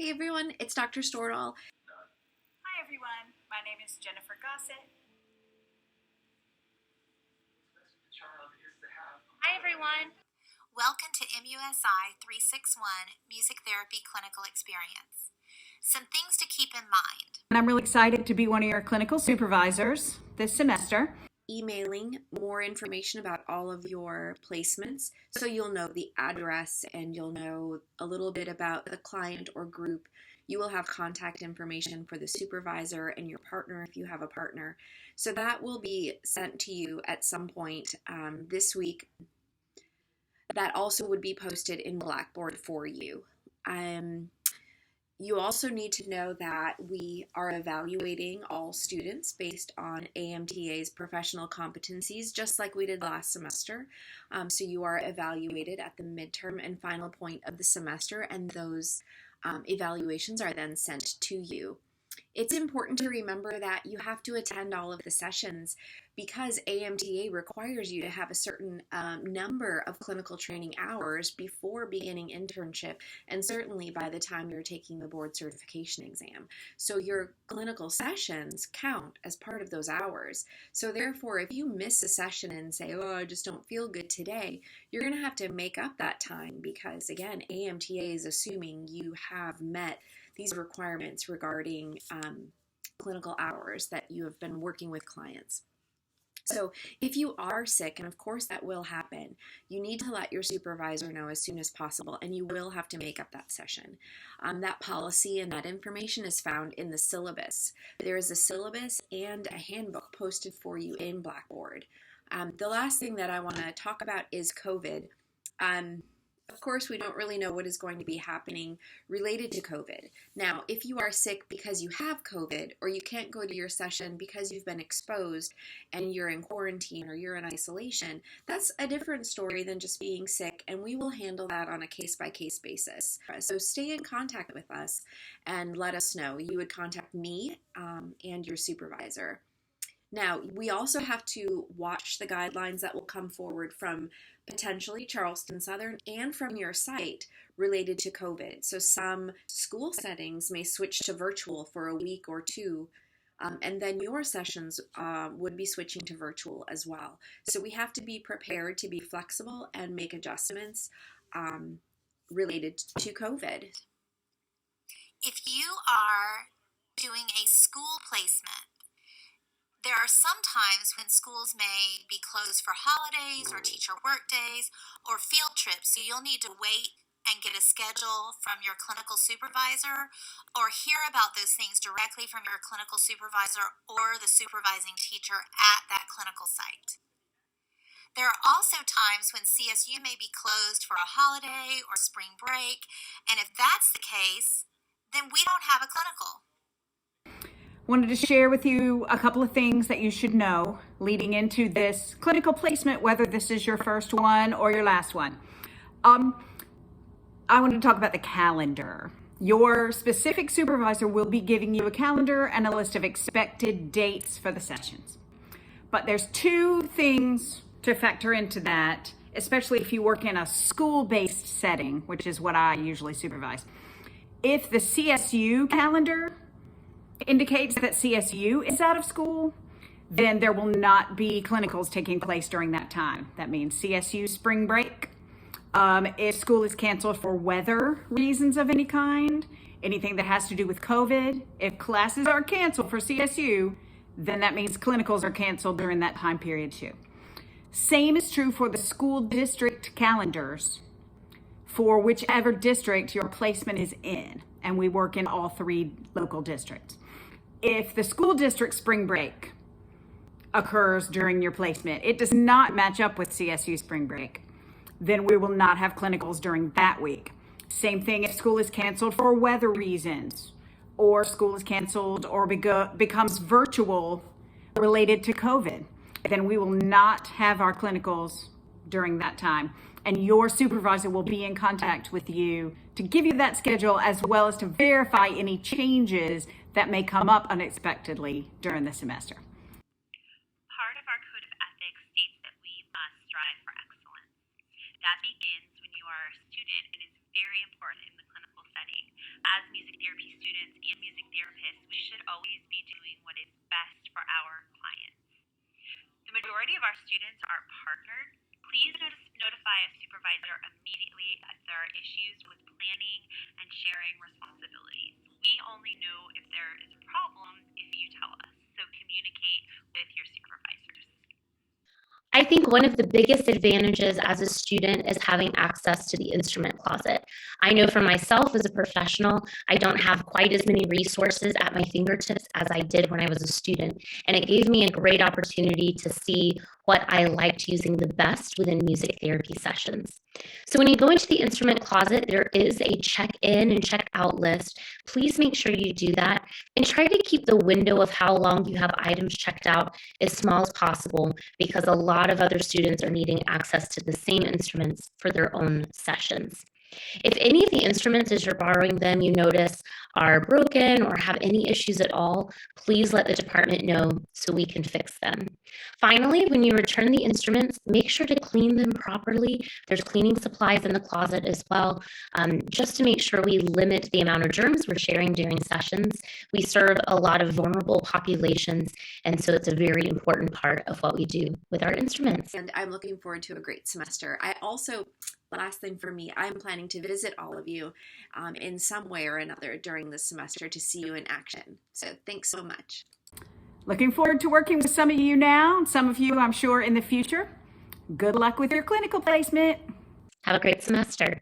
Hey everyone, it's Dr. Stordahl. Hi everyone, my name is Jennifer Gossett. Hi everyone. Welcome to MUSI 361 Music Therapy Clinical Experience. Some things to keep in mind. And I'm really excited to be one of your clinical supervisors this semester. Emailing more information about all of your placements so you'll know the address and you'll know a little bit about the client or group. You will have contact information for the supervisor and your partner if you have a partner. So that will be sent to you at some point this week. That also would be posted in Blackboard for you. You also need to know that we are evaluating all students based on AMTA's professional competencies, just like we did last semester. So you are evaluated at the midterm and final point of the semester, and those evaluations are then sent to you. It's important to remember that you have to attend all of the sessions because AMTA requires you to have a certain number of clinical training hours before beginning internship, and certainly by the time you're taking the board certification exam. So your clinical sessions count as part of those hours. So therefore, if you miss a session and say, oh, I just don't feel good today, you're going to have to make up that time because, again, AMTA is assuming you have met these requirements regarding clinical hours that you have been working with clients. So if you are sick, and of course that will happen, you need to let your supervisor know as soon as possible, and you will have to make up that session. That policy and that information is found in the syllabus. There is a syllabus and a handbook posted for you in Blackboard. The last thing that I want to talk about is COVID. Of course, we don't really know what is going to be happening related to COVID. Now, if you are sick because you have COVID or you can't go to your session because you've been exposed and you're in quarantine or you're in isolation, that's a different story than just being sick, and we will handle that on a case-by-case basis. So stay in contact with us and let us know. You would contact me and your supervisor. Now, we also have to watch the guidelines that will come forward from potentially Charleston Southern and from your site related to COVID. So some school settings may switch to virtual for a week or two, and then your sessions would be switching to virtual as well. So we have to be prepared to be flexible and make adjustments related to COVID. If you are doing a school placement, there are some times when schools may be closed for holidays or teacher work days or field trips, so you'll need to wait and get a schedule from your clinical supervisor or hear about those things directly from your clinical supervisor or the supervising teacher at that clinical site. There are also times when CSU may be closed for a holiday or spring break, and if that's the case, then we don't have a clinical. Wanted to share with you a couple of things that you should know leading into this clinical placement, whether this is your first one or your last one. I want to talk about the calendar. Your specific supervisor will be giving you a calendar and a list of expected dates for the sessions. But there's two things to factor into that, especially if you work in a school-based setting, which is what I usually supervise. If the CSU calendar indicates that CSU is out of school, then there will not be clinicals taking place during that time. That means CSU spring break. If school is canceled for weather reasons of any kind, anything that has to do with COVID, if classes are canceled for CSU, then that means clinicals are canceled during that time period too. Same is true for the school district calendars for whichever district your placement is in, and we work in all three local districts. If the school district spring break occurs during your placement, it does not match up with CSU spring break, then we will not have clinicals during that week. Same thing if school is canceled for weather reasons, or school is canceled or becomes virtual related to COVID, then we will not have our clinicals during that time. And your supervisor will be in contact with you to give you that schedule as well as to verify any changes that may come up unexpectedly during the semester. Part of our code of ethics states that we must strive for excellence. That begins when you are a student and is very important in the clinical setting. as music therapy students and music therapists, we should always be doing what is best for our clients. The majority of our students are partnered. Please notify a supervisor immediately if there are issues with planning and sharing responsibilities. We only know if there is a problem if you tell us, so communicate with your supervisors. I think one of the biggest advantages as a student is having access to the instrument closet. I know for myself as a professional, I don't have quite as many resources at my fingertips as I did when I was a student. And it gave me a great opportunity to see what I liked using the best within music therapy sessions. So when you go into the instrument closet, there is a check-in and check-out list. Please make sure you do that and try to keep the window of how long you have items checked out as small as possible, because a lot of other students are needing access to the same instruments for their own sessions. If any of the instruments as you're borrowing them you notice are broken or have any issues at all, please let the department know so we can fix them. Finally, when you return the instruments, make sure to clean them properly. There's cleaning supplies in the closet as well, just to make sure we limit the amount of germs we're sharing during sessions. We serve a lot of vulnerable populations, and so it's a very important part of what we do with our instruments. And I'm looking forward to a great semester. Last thing for me, I'm planning to visit all of you in some way or another during this semester to see you in action. So thanks so much. Looking forward to working with some of you now, and some of you, I'm sure, in the future. Good luck with your clinical placement. Have a great semester.